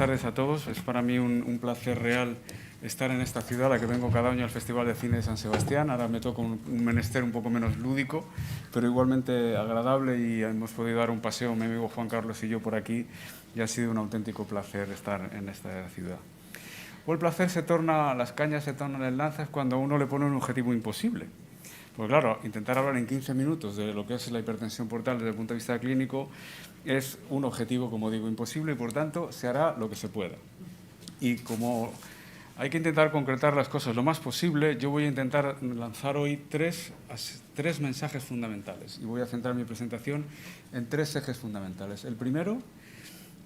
tardes a todos. Es para mí un placer real estar en esta ciudad a la que vengo cada año al Festival de Cine de San Sebastián. Ahora me toca un menester un poco menos lúdico, pero igualmente agradable, y hemos podido dar un paseo, mi amigo Juan Carlos y yo, por aquí, y ha sido un auténtico placer estar en esta ciudad. O el placer las cañas se tornan en lanzas cuando a uno le pone un objetivo imposible. Pues claro, intentar hablar en 15 minutos de lo que es la hipertensión portal desde el punto de vista clínico es un objetivo, como digo, imposible, y por tanto se hará lo que se pueda. Y como hay que intentar concretar las cosas lo más posible, yo voy a intentar lanzar hoy tres mensajes fundamentales, y voy a centrar mi presentación en tres ejes fundamentales. El primero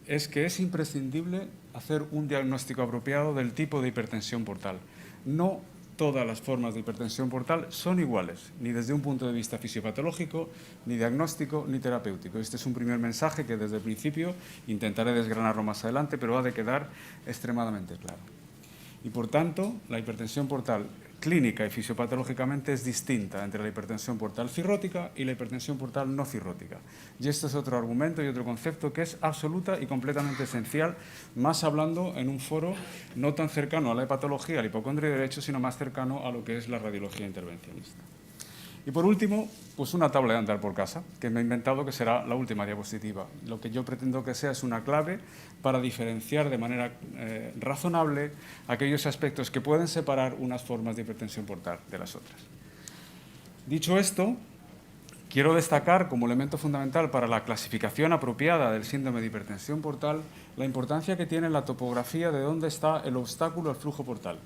es que es imprescindible hacer un diagnóstico apropiado del tipo de hipertensión portal. No todas las formas de hipertensión portal son iguales, ni desde un punto de vista fisiopatológico, ni diagnóstico, ni terapéutico. Este es un primer mensaje que desde el principio intentaré desgranarlo más adelante, pero ha de quedar extremadamente claro. Y por tanto, la hipertensión portal clínica y fisiopatológicamente es distinta entre la hipertensión portal cirrótica y la hipertensión portal no cirrótica. Y este es otro argumento y otro concepto que es absoluta y completamente esencial, más hablando en un foro no tan cercano a la hepatología, a la hipocondria y derecho, sino más cercano a lo que es la radiología intervencionista. Y por último, pues una tabla de andar por casa, que me he inventado, que será la última diapositiva. Lo que yo pretendo que sea es una clave para diferenciar de manera razonable aquellos aspectos que pueden separar unas formas de hipertensión portal de las otras. Dicho esto, quiero destacar como elemento fundamental para la clasificación apropiada del síndrome de hipertensión portal la importancia que tiene la topografía de dónde está el obstáculo al flujo portal.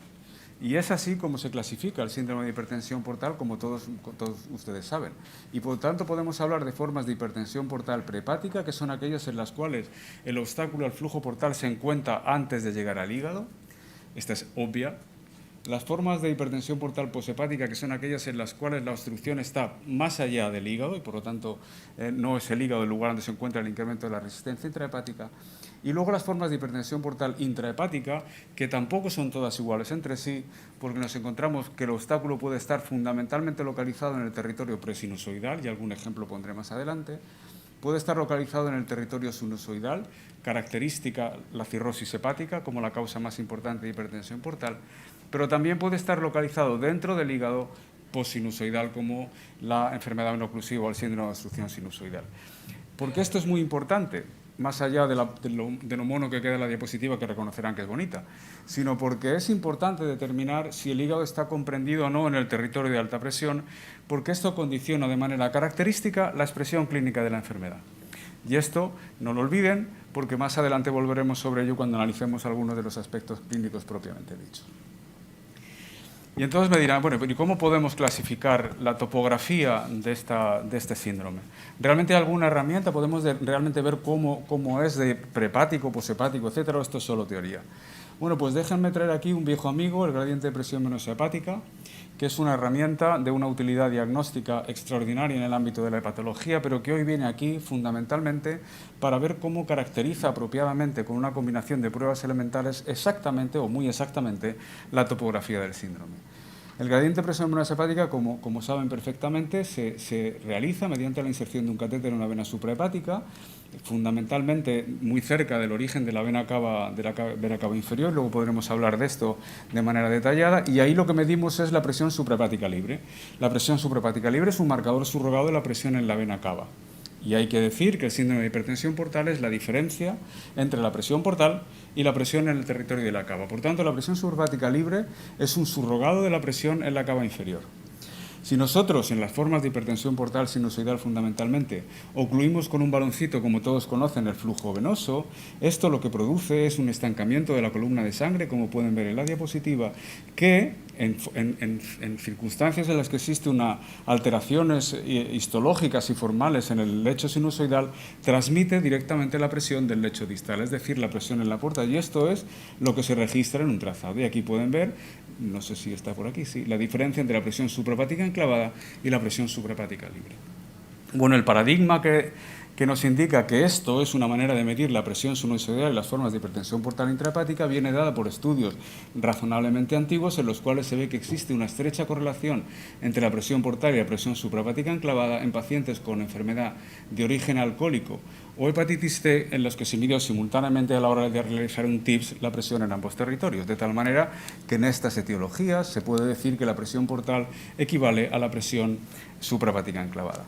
Y es así como se clasifica el síndrome de hipertensión portal, como todos ustedes saben. Y por tanto podemos hablar de formas de hipertensión portal prehepática, que son aquellas en las cuales el obstáculo al flujo portal se encuentra antes de llegar al hígado. Esta es obvia. Las formas de hipertensión portal poshepática, que son aquellas en las cuales la obstrucción está más allá del hígado y por lo tanto no es el hígado el lugar donde se encuentra el incremento de la resistencia intrahepática. Y luego las formas de hipertensión portal intrahepática, que tampoco son todas iguales entre sí, porque nos encontramos que el obstáculo puede estar fundamentalmente localizado en el territorio presinusoidal, y algún ejemplo pondré más adelante. Puede estar localizado en el territorio sinusoidal, característica la cirrosis hepática como la causa más importante de hipertensión portal, pero también puede estar localizado dentro del hígado postsinusoidal como la enfermedad veno-oclusiva o el síndrome de obstrucción sinusoidal. ¿Por qué esto es muy importante? Más allá de lo mono que queda en la diapositiva, que reconocerán que es bonita, sino porque es importante determinar si el hígado está comprendido o no en el territorio de alta presión, porque esto condiciona de manera característica la expresión clínica de la enfermedad. Y esto no lo olviden, porque más adelante volveremos sobre ello cuando analicemos algunos de los aspectos clínicos propiamente dichos. Y entonces me dirán, bueno, ¿y cómo podemos clasificar la topografía de este síndrome? ¿Realmente hay alguna herramienta? ¿Podemos realmente ver cómo es de prehepático, poshepático, etcétera? ¿O esto es solo teoría? Bueno, pues déjenme traer aquí un viejo amigo, el gradiente de presión venosa hepática, que es una herramienta de una utilidad diagnóstica extraordinaria en el ámbito de la hepatología, pero que hoy viene aquí fundamentalmente para ver cómo caracteriza apropiadamente, con una combinación de pruebas elementales, exactamente o muy exactamente la topografía del síndrome. El gradiente de presión venosa hepática, como saben perfectamente, se realiza mediante la inserción de un catéter en una vena suprahepática, fundamentalmente muy cerca del origen de la vena cava inferior. Luego podremos hablar de esto de manera detallada, y ahí lo que medimos es la presión suprahepática libre. La presión suprahepática libre es un marcador subrogado de la presión en la vena cava. Y hay que decir que el síndrome de hipertensión portal es la diferencia entre la presión portal y la presión en el territorio de la cava. Por tanto, la presión suprahepática libre es un subrogado de la presión en la cava inferior. Si nosotros, en las formas de hipertensión portal sinusoidal fundamentalmente, ocluimos con un baloncito, como todos conocen, el flujo venoso, esto lo que produce es un estancamiento de la columna de sangre, como pueden ver en la diapositiva, que en circunstancias en las que existe una alteraciones histológicas y formales en el lecho sinusoidal, transmite directamente la presión del lecho distal, es decir, la presión en la puerta, y esto es lo que se registra en un trazado. Y aquí pueden ver, no sé si está por aquí, sí, la diferencia entre la presión suprahepática enclavada y la presión suprahepática libre. Bueno, el paradigma que que nos indica que esto es una manera de medir la presión sinusoidal y las formas de hipertensión portal intrahepática, viene dada por estudios razonablemente antiguos en los cuales se ve que existe una estrecha correlación entre la presión portal y la presión suprahepática enclavada en pacientes con enfermedad de origen alcohólico o hepatitis C, en los que se midió simultáneamente a la hora de realizar un TIPS la presión en ambos territorios, de tal manera que en estas etiologías se puede decir que la presión portal equivale a la presión suprahepática enclavada.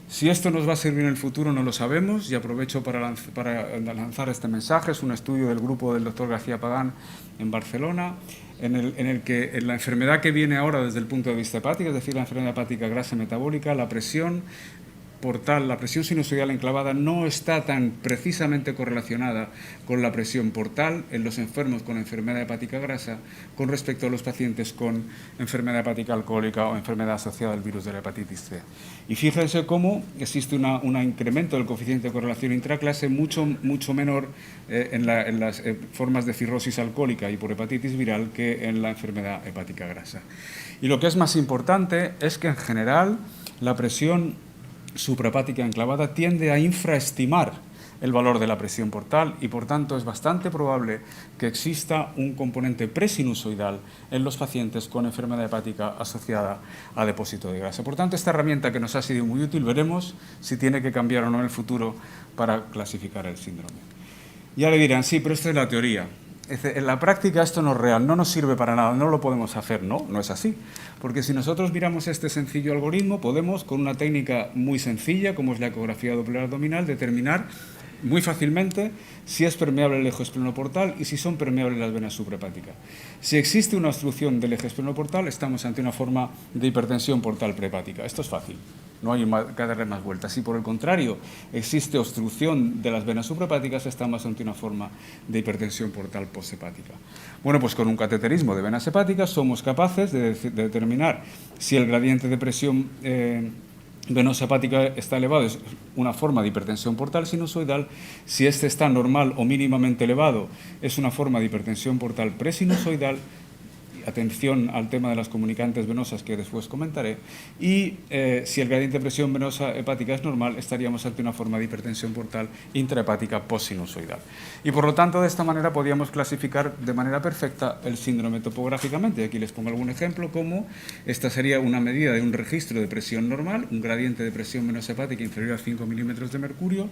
Si esto nos va a servir en el futuro no lo sabemos, y aprovecho para lanzar este mensaje. Es un estudio del grupo del doctor García Pagán en Barcelona, en el que en la enfermedad que viene ahora desde el punto de vista hepático, es decir, la enfermedad hepática grasa metabólica, la presión portal, la presión sinusoidal enclavada no está tan precisamente correlacionada con la presión portal en los enfermos con enfermedad hepática grasa con respecto a los pacientes con enfermedad hepática alcohólica o enfermedad asociada al virus de la hepatitis C. Y fíjense cómo existe un incremento del coeficiente de correlación intraclase mucho menor en las formas de cirrosis alcohólica y por hepatitis viral que en la enfermedad hepática grasa. Y lo que es más importante es que en general la presión suprahepática enclavada tiende a infraestimar el valor de la presión portal y, por tanto, es bastante probable que exista un componente presinusoidal en los pacientes con enfermedad hepática asociada a depósito de grasa. Por tanto, esta herramienta que nos ha sido muy útil, veremos si tiene que cambiar o no en el futuro para clasificar el síndrome. Ya le dirán, sí, pero esto es la teoría. En la práctica esto no es real, no nos sirve para nada, no lo podemos hacer, no es así. Porque si nosotros miramos este sencillo algoritmo, podemos, con una técnica muy sencilla, como es la ecografía doppler abdominal, determinar muy fácilmente si es permeable el eje esplenoportal y si son permeables las venas suprahepáticas. Si existe una obstrucción del eje esplenoportal, estamos ante una forma de hipertensión portal prehepática. Esto es fácil, no hay que darle más vueltas. Si por el contrario existe obstrucción de las venas suprahepáticas, estamos ante una forma de hipertensión portal posthepática. Bueno, pues con un cateterismo de venas hepáticas somos capaces de determinar si el gradiente de presión venosa hepática está elevado, es una forma de hipertensión portal sinusoidal. Si este está normal o mínimamente elevado, es una forma de hipertensión portal presinusoidal. Atención al tema de las comunicantes venosas que después comentaré. Y si el gradiente de presión venosa hepática es normal, estaríamos ante una forma de hipertensión portal intrahepática postsinusoidal. Y por lo tanto, de esta manera podríamos clasificar de manera perfecta el síndrome topográficamente. Y aquí les pongo algún ejemplo, como esta sería una medida de un registro de presión normal, un gradiente de presión venosa hepática inferior a 5 milímetros de mercurio.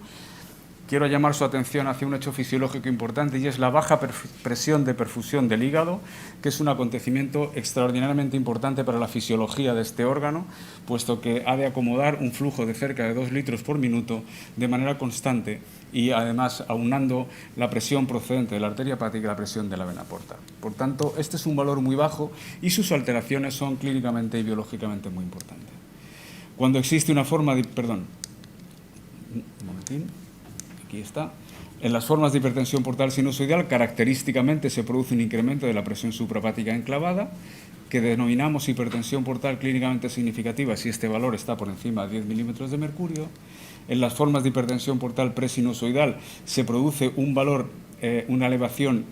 Quiero llamar su atención hacia un hecho fisiológico importante, y es la baja presión de perfusión del hígado, que es un acontecimiento extraordinariamente importante para la fisiología de este órgano, puesto que ha de acomodar un flujo de cerca de 2 litros por minuto de manera constante y además aunando la presión procedente de la arteria hepática y la presión de la vena portal. Por tanto, este es un valor muy bajo y sus alteraciones son clínicamente y biológicamente muy importantes. Cuando existe una forma de... Perdón, un momentín. Aquí está. En las formas de hipertensión portal sinusoidal, característicamente se produce un incremento de la presión suprahepática enclavada, que denominamos hipertensión portal clínicamente significativa si este valor está por encima de 10 milímetros de mercurio. En las formas de hipertensión portal presinusoidal se produce un valor, una elevación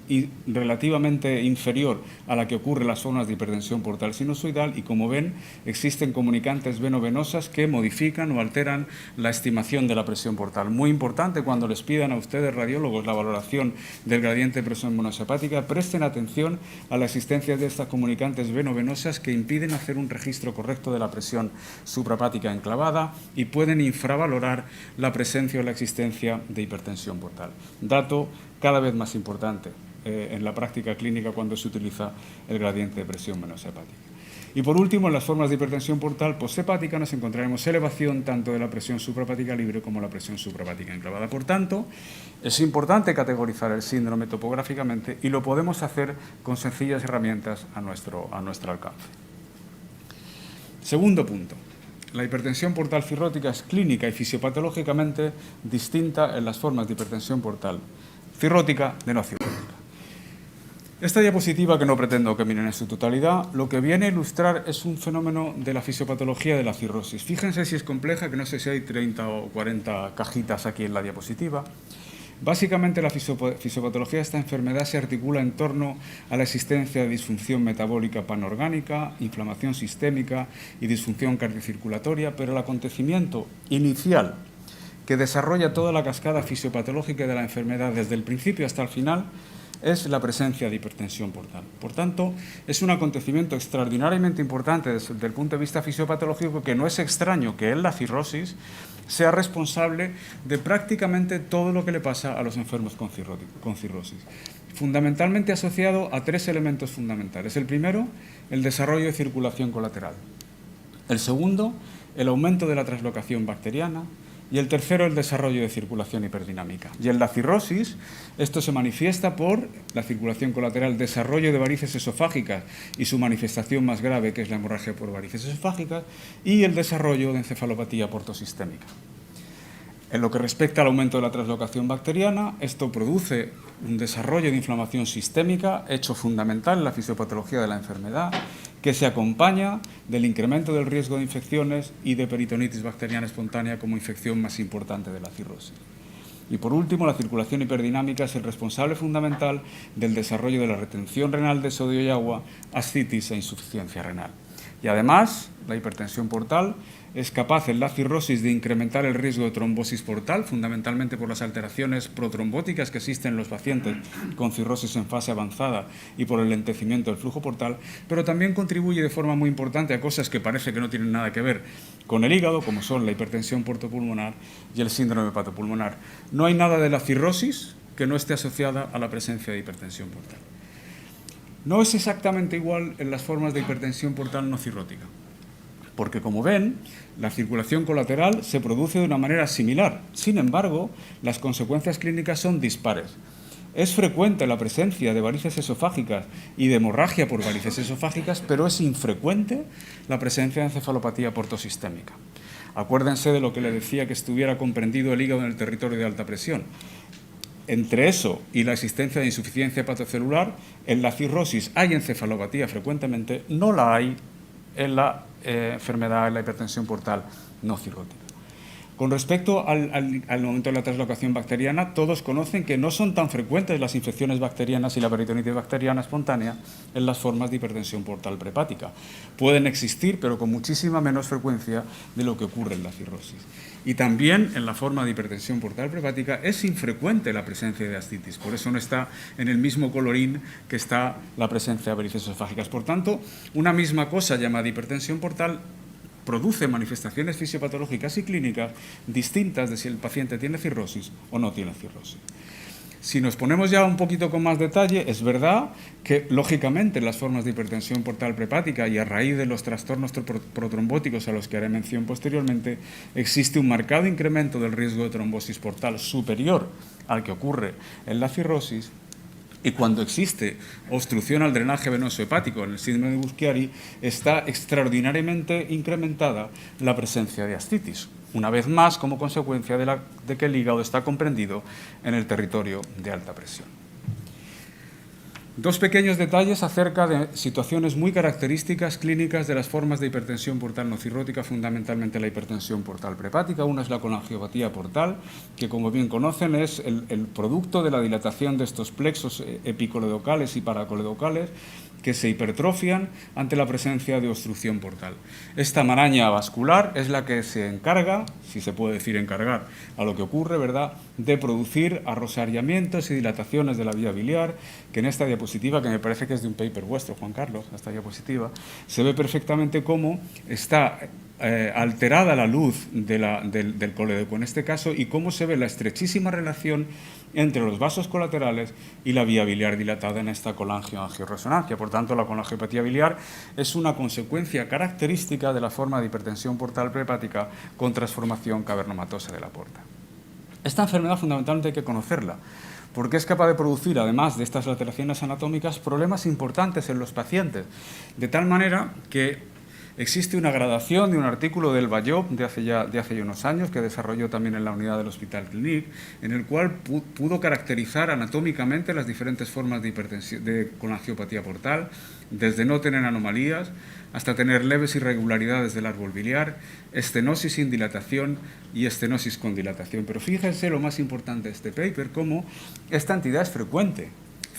relativamente inferior a la que ocurre en las formas de hipertensión portal sinusoidal, y como ven, existen comunicantes venovenosas que modifican o alteran la estimación de la presión portal. Muy importante, cuando les pidan a ustedes, radiólogos, la valoración del gradiente de presión venosa hepática, presten atención a la existencia de estas comunicantes venovenosas que impiden hacer un registro correcto de la presión suprahepática enclavada y pueden infravalorar la presencia o la existencia de hipertensión portal. Dato cada vez más importante en la práctica clínica cuando se utiliza el gradiente de presión venosa hepática. Y por último, en las formas de hipertensión portal posthepática nos encontraremos elevación tanto de la presión suprahepática libre como la presión suprahepática enclavada. Por tanto, es importante categorizar el síndrome topográficamente, y lo podemos hacer con sencillas herramientas a nuestro alcance. Segundo punto. La hipertensión portal cirrótica es clínica y fisiopatológicamente distinta en las formas de hipertensión portal cirrótica de no cirrótica. Esta diapositiva, que no pretendo que miren en su totalidad, lo que viene a ilustrar es un fenómeno de la fisiopatología de la cirrosis. Fíjense si es compleja, que no sé si hay 30 o 40 cajitas aquí en la diapositiva. Básicamente, la fisiopatología de esta enfermedad se articula en torno a la existencia de disfunción metabólica panorgánica, inflamación sistémica y disfunción cardiocirculatoria, pero el acontecimiento inicial que desarrolla toda la cascada fisiopatológica de la enfermedad desde el principio hasta el final, es la presencia de hipertensión portal. Por tanto, es un acontecimiento extraordinariamente importante desde el punto de vista fisiopatológico, que no es extraño que en la cirrosis sea responsable de prácticamente todo lo que le pasa a los enfermos con cirrosis. Fundamentalmente asociado a 3 elementos fundamentales. El primero, el desarrollo de circulación colateral. El segundo, el aumento de la translocación bacteriana. Y el tercero, el desarrollo de circulación hiperdinámica. Y en la cirrosis, esto se manifiesta por la circulación colateral, desarrollo de varices esofágicas y su manifestación más grave, que es la hemorragia por varices esofágicas, y el desarrollo de encefalopatía portosistémica. En lo que respecta al aumento de la translocación bacteriana, esto produce un desarrollo de inflamación sistémica, hecho fundamental en la fisiopatología de la enfermedad, que se acompaña del incremento del riesgo de infecciones y de peritonitis bacteriana espontánea como infección más importante de la cirrosis. Y por último, la circulación hiperdinámica es el responsable fundamental del desarrollo de la retención renal de sodio y agua, ascitis e insuficiencia renal. Y además, la hipertensión portal es capaz en la cirrosis de incrementar el riesgo de trombosis portal, fundamentalmente por las alteraciones protrombóticas que existen en los pacientes con cirrosis en fase avanzada y por el lentecimiento del flujo portal, pero también contribuye de forma muy importante a cosas que parece que no tienen nada que ver con el hígado, como son la hipertensión portopulmonar y el síndrome hepatopulmonar. No hay nada de la cirrosis que no esté asociada a la presencia de hipertensión portal. No es exactamente igual en las formas de hipertensión portal no cirrótica, porque, como ven, la circulación colateral se produce de una manera similar. Sin embargo, las consecuencias clínicas son dispares. Es frecuente la presencia de varices esofágicas y de hemorragia por varices esofágicas, pero es infrecuente la presencia de encefalopatía portosistémica. Acuérdense de lo que le decía, que estuviera comprendido el hígado en el territorio de alta presión. Entre eso y la existencia de insuficiencia hepatocelular, en la cirrosis hay encefalopatía frecuentemente, no la hay en la enfermedad, en la hipertensión portal no cirrótica. Con respecto al aumento de la translocación bacteriana, todos conocen que no son tan frecuentes las infecciones bacterianas y la peritonitis bacteriana espontánea en las formas de hipertensión portal prehepática. Pueden existir, pero con muchísima menos frecuencia de lo que ocurre en la cirrosis. Y también en la forma de hipertensión portal prehepática es infrecuente la presencia de ascitis, por eso no está en el mismo colorín que está la presencia de varices esofágicas. Por tanto, una misma cosa llamada hipertensión portal produce manifestaciones fisiopatológicas y clínicas distintas de si el paciente tiene cirrosis o no tiene cirrosis. Si nos ponemos ya un poquito con más detalle, es verdad que, lógicamente, en las formas de hipertensión portal prehepática y a raíz de los trastornos protrombóticos a los que haré mención posteriormente, existe un marcado incremento del riesgo de trombosis portal superior al que ocurre en la cirrosis. Y cuando existe obstrucción al drenaje venoso hepático en el síndrome de Busch-Chiari, está extraordinariamente incrementada la presencia de ascitis, una vez más como consecuencia de que el hígado está comprendido en el territorio de alta presión. Dos pequeños detalles acerca de situaciones muy características clínicas de las formas de hipertensión portal no cirrótica, fundamentalmente la hipertensión portal prehepática. Una es la colangiopatía portal, que, como bien conocen, es el producto de la dilatación de estos plexos epicoledocales y paracoledocales que se hipertrofian ante la presencia de obstrucción portal. Esta maraña vascular es la que se encarga, si se puede decir encargar, a lo que ocurre, ¿verdad?, de producir arrosariamientos y dilataciones de la vía biliar, que en esta diapositiva, que me parece que es de un paper vuestro, Juan Carlos, esta diapositiva, se ve perfectamente cómo está alterada la luz del colédoco en este caso y cómo se ve la estrechísima relación entre los vasos colaterales y la vía biliar dilatada en esta colangioangioresonancia. Por tanto, la colangiopatía biliar es una consecuencia característica de la forma de hipertensión portal prehepática con transformación cavernomatosa de la porta. Esta enfermedad fundamentalmente hay que conocerla, porque es capaz de producir, además de estas alteraciones anatómicas, problemas importantes en los pacientes, de tal manera que existe una gradación de un artículo del Bayop de hace ya unos años, que desarrolló también en la unidad del Hospital Clínic, en el cual pudo caracterizar anatómicamente las diferentes formas de colangiopatía portal, desde no tener anomalías hasta tener leves irregularidades del árbol biliar, estenosis sin dilatación y estenosis con dilatación. Pero fíjense lo más importante de este paper, cómo esta entidad es frecuente.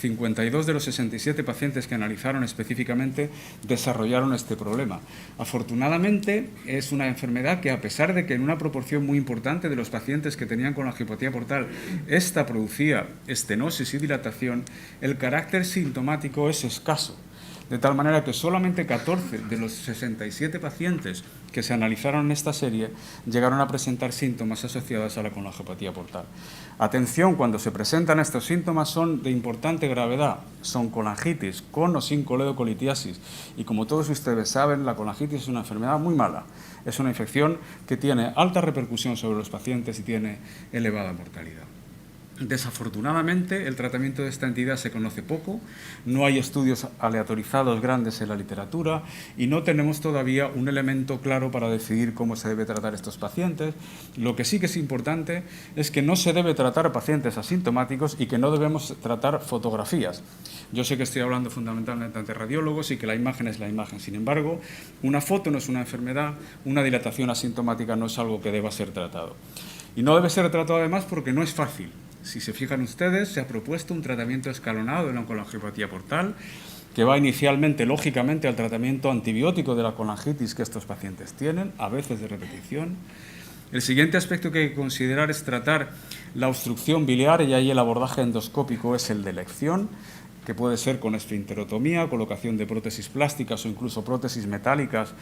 52 de los 67 pacientes que analizaron específicamente desarrollaron este problema. Afortunadamente, es una enfermedad que, a pesar de que en una proporción muy importante de los pacientes que tenían colangiopatía portal, esta producía estenosis y dilatación, el carácter sintomático es escaso. De tal manera que solamente 14 de los 67 pacientes que se analizaron en esta serie llegaron a presentar síntomas asociados a la colangiopatía portal. Atención, cuando se presentan estos síntomas son de importante gravedad, son colangitis, con o sin coledocolitiasis. Y como todos ustedes saben, la colangitis es una enfermedad muy mala. Es una infección que tiene alta repercusión sobre los pacientes y tiene elevada mortalidad. Desafortunadamente, el tratamiento de esta entidad se conoce poco, no hay estudios aleatorizados grandes en la literatura y no tenemos todavía un elemento claro para decidir cómo se debe tratar estos pacientes. Lo que sí que es importante es que no se debe tratar a pacientes asintomáticos y que no debemos tratar fotografías. Yo sé que estoy hablando fundamentalmente ante radiólogos y que la imagen es la imagen. Sin embargo, una foto no es una enfermedad, una dilatación asintomática no es algo que deba ser tratado. Y no debe ser tratado además porque no es fácil. Si se fijan ustedes, se ha propuesto un tratamiento escalonado de la colangiopatía portal que va inicialmente, lógicamente, al tratamiento antibiótico de la colangitis que estos pacientes tienen, a veces de repetición. El siguiente aspecto que hay que considerar es tratar la obstrucción biliar y ahí el abordaje endoscópico es el de elección, que puede ser con esfinterotomía, colocación de prótesis plásticas o incluso prótesis metálicas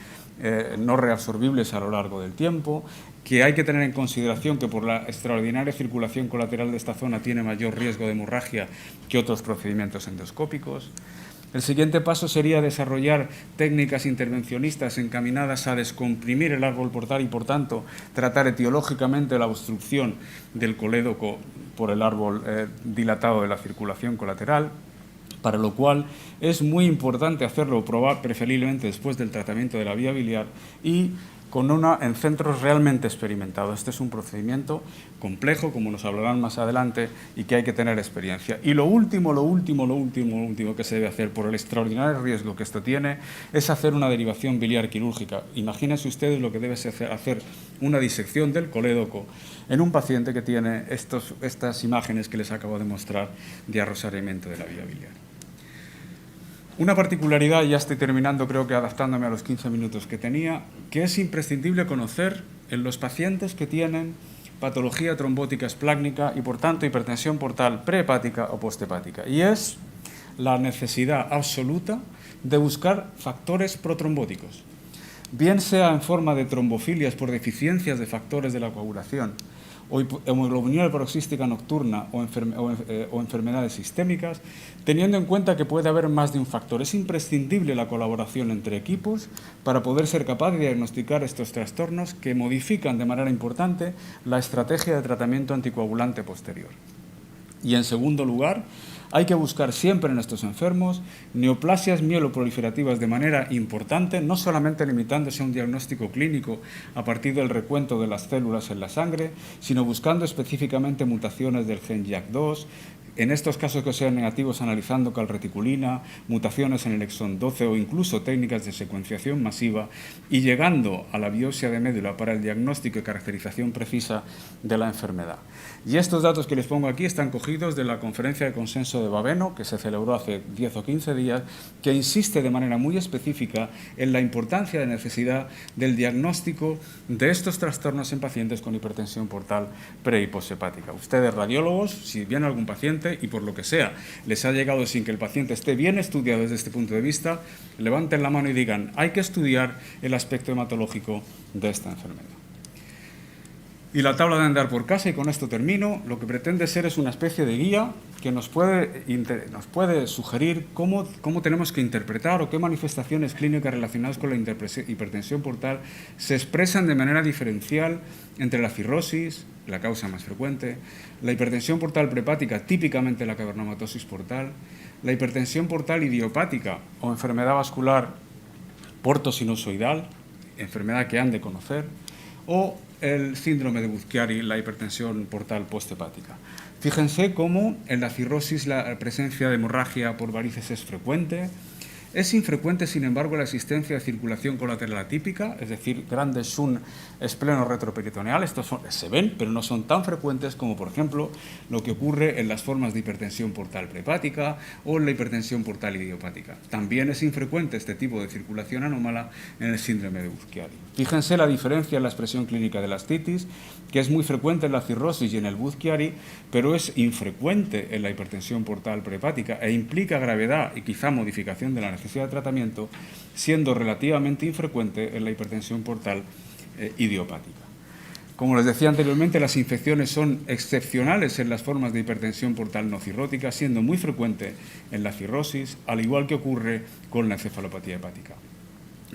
no reabsorbibles a lo largo del tiempo, que hay que tener en consideración que por la extraordinaria circulación colateral de esta zona tiene mayor riesgo de hemorragia que otros procedimientos endoscópicos. El siguiente paso sería desarrollar técnicas intervencionistas encaminadas a descomprimir el árbol portal y, por tanto, tratar etiológicamente la obstrucción del colédoco por el árbol dilatado de la circulación colateral, para lo cual es muy importante hacerlo, probar preferiblemente después del tratamiento de la vía biliar y en centros realmente experimentados. Este es un procedimiento complejo, como nos hablarán más adelante, y que hay que tener experiencia. Y lo último que se debe hacer por el extraordinario riesgo que esto tiene es hacer una derivación biliar quirúrgica. Imagínense ustedes lo que debe ser hacer una disección del colédoco en un paciente que tiene estas imágenes que les acabo de mostrar de arrosamiento de la vía biliar. Una particularidad, ya estoy terminando, creo que adaptándome a los 15 minutos que tenía, que es imprescindible conocer en los pacientes que tienen patología trombótica esplácnica y, por tanto, hipertensión portal prehepática o posthepática. Y es la necesidad absoluta de buscar factores protrombóticos, bien sea en forma de trombofilias por deficiencias de factores de la coagulación, o hemoglobinuria paroxística nocturna o enfermedades sistémicas, teniendo en cuenta que puede haber más de un factor. Es imprescindible la colaboración entre equipos para poder ser capaz de diagnosticar estos trastornos que modifican de manera importante la estrategia de tratamiento anticoagulante posterior. Y, en segundo lugar, hay que buscar siempre en estos enfermos neoplasias mieloproliferativas de manera importante, no solamente limitándose a un diagnóstico clínico a partir del recuento de las células en la sangre, sino buscando específicamente mutaciones del gen JAK2, en estos casos que sean negativos analizando calreticulina, mutaciones en el exón 12 o incluso técnicas de secuenciación masiva y llegando a la biopsia de médula para el diagnóstico y caracterización precisa de la enfermedad. Y estos datos que les pongo aquí están cogidos de la conferencia de consenso de Baveno, que se celebró hace 10 o 15 días, que insiste de manera muy específica en la importancia de necesidad del diagnóstico de estos trastornos en pacientes con hipertensión portal pre- y posthepática. Ustedes, radiólogos, si viene algún paciente y por lo que sea les ha llegado sin que el paciente esté bien estudiado desde este punto de vista, levanten la mano y digan, hay que estudiar el aspecto hematológico de esta enfermedad. Y la tabla de andar por casa, y con esto termino, lo que pretende ser es una especie de guía que nos puede sugerir cómo tenemos que interpretar o qué manifestaciones clínicas relacionadas con la hipertensión portal se expresan de manera diferencial entre la cirrosis, la causa más frecuente, la hipertensión portal prehepática, típicamente la cavernomatosis portal, la hipertensión portal idiopática o enfermedad vascular portosinusoidal, enfermedad que han de conocer, o el síndrome de Budd-Chiari, la hipertensión portal posthepática. Fíjense cómo en la cirrosis la presencia de hemorragia por varices es frecuente, Es infrecuente, sin embargo, la existencia de circulación colateral atípica, es decir, grandes shunt espleno retroperitoneal. Estos se ven, pero no son tan frecuentes como, por ejemplo, lo que ocurre en las formas de hipertensión portal prehepática o en la hipertensión portal idiopática. También es infrecuente este tipo de circulación anómala en el síndrome de Budd-Chiari. Fíjense la diferencia en la expresión clínica de la ascitis, que es muy frecuente en la cirrosis y en el Budd-Chiari, pero es infrecuente en la hipertensión portal prehepática e implica gravedad y quizá modificación de la necesidad de tratamiento, siendo relativamente infrecuente en la hipertensión portal idiopática. Como les decía anteriormente, las infecciones son excepcionales en las formas de hipertensión portal no cirrótica, siendo muy frecuente en la cirrosis, al igual que ocurre con la encefalopatía hepática.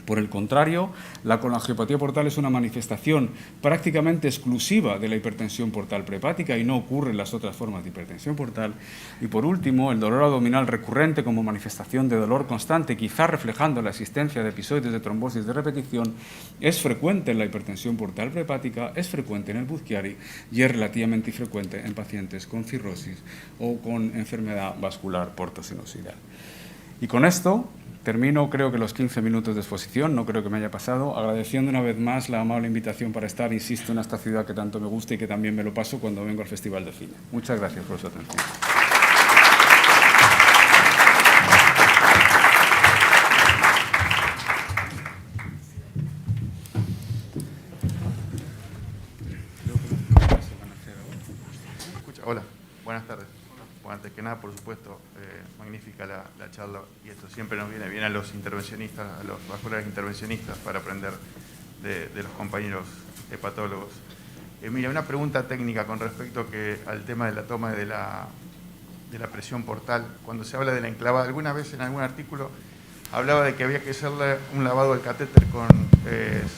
Por el contrario, la colangiopatía portal es una manifestación prácticamente exclusiva de la hipertensión portal prehepática y no ocurre en las otras formas de hipertensión portal. Y por último, el dolor abdominal recurrente como manifestación de dolor constante, quizá reflejando la existencia de episodios de trombosis de repetición, es frecuente en la hipertensión portal prehepática, es frecuente en el Budd-Chiari y es relativamente infrecuente en pacientes con cirrosis o con enfermedad vascular portosinusoidal. Y con esto termino, creo que los 15 minutos de exposición, no creo que me haya pasado, agradeciendo una vez más la amable invitación para estar, insisto, en esta ciudad que tanto me gusta y que también me lo paso cuando vengo al Festival de Cine. Muchas gracias por su atención. Hola, buenas tardes. Bueno, antes que nada, por supuesto, magnífica la charla, y esto siempre nos viene bien a los intervencionistas, a los vasculares intervencionistas, para aprender de los compañeros hepatólogos. Mira, una pregunta técnica con respecto al tema de la toma de la presión portal. Cuando se habla de la enclavada, alguna vez en algún artículo hablaba de que había que hacerle un lavado del catéter con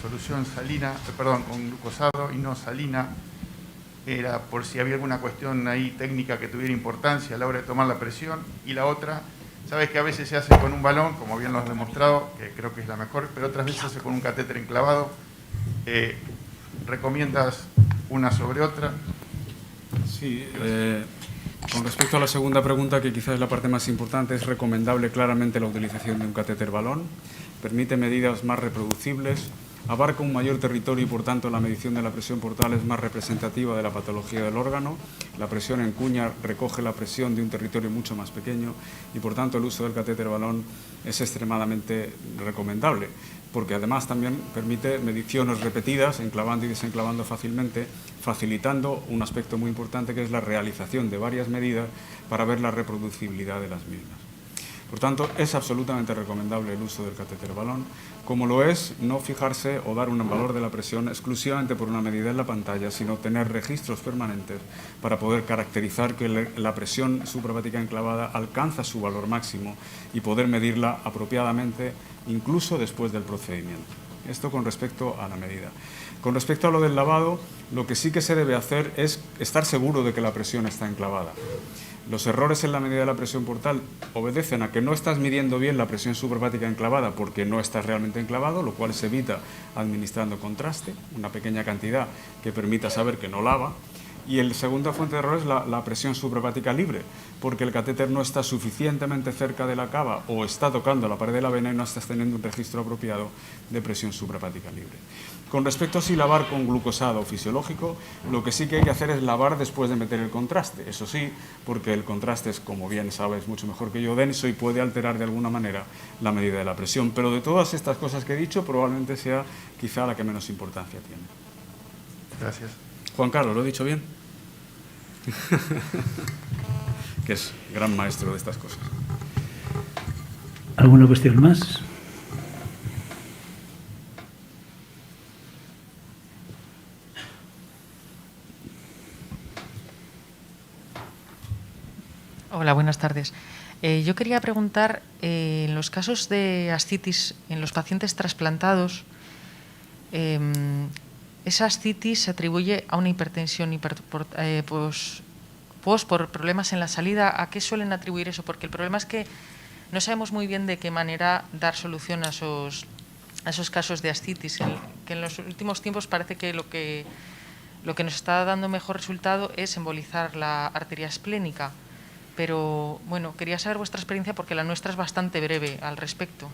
solución salina, con glucosado y no salina. Era por si había alguna cuestión ahí técnica que tuviera importancia a la hora de tomar la presión. Y la otra, sabes que a veces se hace con un balón, como bien lo has demostrado, que creo que es la mejor, pero otras veces se hace con un catéter enclavado. ¿Recomiendas una sobre otra? Sí, con respecto a la segunda pregunta, que quizás es la parte más importante, es recomendable claramente la utilización de un catéter balón. Permite medidas más reproducibles, abarca un mayor territorio y, por tanto, la medición de la presión portal es más representativa de la patología del órgano. La presión en cuña recoge la presión de un territorio mucho más pequeño y, por tanto, el uso del catéter balón es extremadamente recomendable, porque además también permite mediciones repetidas, enclavando y desenclavando fácilmente, facilitando un aspecto muy importante que es la realización de varias medidas para ver la reproducibilidad de las mismas. Por tanto, es absolutamente recomendable el uso del catéter balón, como lo es no fijarse o dar un valor de la presión exclusivamente por una medida en la pantalla, sino tener registros permanentes para poder caracterizar que la presión suprahepática enclavada alcanza su valor máximo y poder medirla apropiadamente incluso después del procedimiento. Esto con respecto a la medida. Con respecto a lo del lavado, lo que sí que se debe hacer es estar seguro de que la presión está enclavada. Los errores en la medida de la presión portal obedecen a que no estás midiendo bien la presión suprahepática enclavada porque no estás realmente enclavado, lo cual se evita administrando contraste, una pequeña cantidad que permita saber que no lava. Y la segunda fuente de error es la presión suprahepática libre, porque el catéter no está suficientemente cerca de la cava o está tocando la pared de la vena y no estás teniendo un registro apropiado de presión suprahepática libre. Con respecto a si lavar con glucosado fisiológico, lo que sí que hay que hacer es lavar después de meter el contraste. Eso sí, porque el contraste es, como bien sabes mucho mejor que yo, denso y puede alterar de alguna manera la medida de la presión. Pero de todas estas cosas que he dicho, probablemente sea quizá la que menos importancia tiene. Gracias. Juan Carlos, ¿lo he dicho bien? Que es gran maestro de estas cosas. ¿Alguna cuestión más? Hola, buenas tardes. Yo quería preguntar, en los casos de ascitis en los pacientes trasplantados, ¿esa ascitis se atribuye a una hipertensión por problemas en la salida? ¿A qué suelen atribuir eso? Porque el problema es que no sabemos muy bien de qué manera dar solución a esos casos de ascitis, que en los últimos tiempos parece que lo que nos está dando mejor resultado es embolizar la arteria esplénica. pero bueno, quería saber vuestra experiencia porque la nuestra es bastante breve al respecto.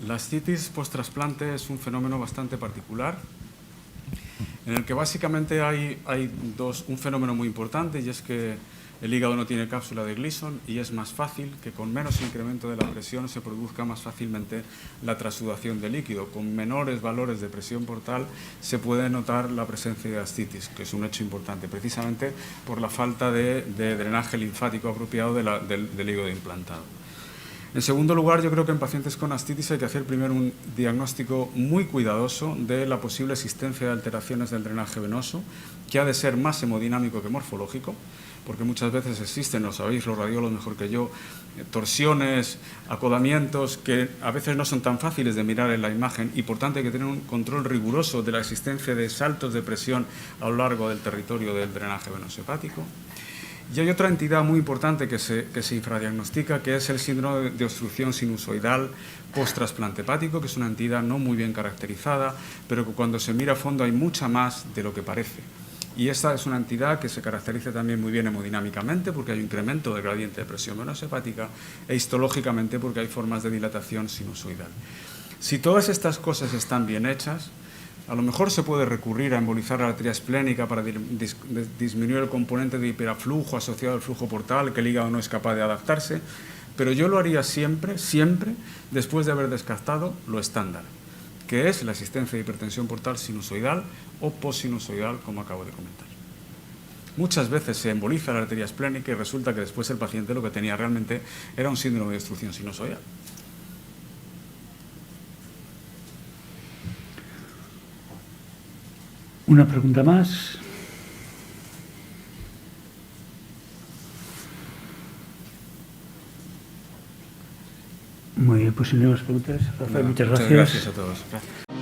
La ascitis post-trasplante es un fenómeno bastante particular, en el que básicamente hay un fenómeno muy importante, y es que el hígado no tiene cápsula de Gleason y es más fácil que con menos incremento de la presión se produzca más fácilmente la transudación de líquido. Con menores valores de presión portal se puede notar la presencia de ascitis, que es un hecho importante, precisamente por la falta de drenaje linfático apropiado del hígado implantado. En segundo lugar, yo creo que en pacientes con ascitis hay que hacer primero un diagnóstico muy cuidadoso de la posible existencia de alteraciones del drenaje venoso, que ha de ser más hemodinámico que morfológico, porque muchas veces existen, lo sabéis los radiólogos mejor que yo, torsiones, acodamientos que a veces no son tan fáciles de mirar en la imagen y por tanto hay que tener un control riguroso de la existencia de saltos de presión a lo largo del territorio del drenaje venoso hepático. Y hay otra entidad muy importante que se infradiagnostica, que es el síndrome de obstrucción sinusoidal post-trasplante hepático, que es una entidad no muy bien caracterizada, pero que cuando se mira a fondo hay mucha más de lo que parece. Y esta es una entidad que se caracteriza también muy bien hemodinámicamente, porque hay un incremento del gradiente de presión venosa hepática, e histológicamente porque hay formas de dilatación sinusoidal. Si todas estas cosas están bien hechas, a lo mejor se puede recurrir a embolizar la arteria esplénica para disminuir el componente de hiperaflujo asociado al flujo portal, que el hígado no es capaz de adaptarse, pero yo lo haría siempre, después de haber descartado lo estándar, que es la existencia de hipertensión portal sinusoidal o postsinusoidal, como acabo de comentar. Muchas veces se emboliza la arteria esplénica y resulta que después el paciente lo que tenía realmente era un síndrome de obstrucción sinusoidal. Una pregunta más. Muy bien, pues si no hay más preguntas, Rafael, muchas gracias. Muchas gracias a todos. Gracias.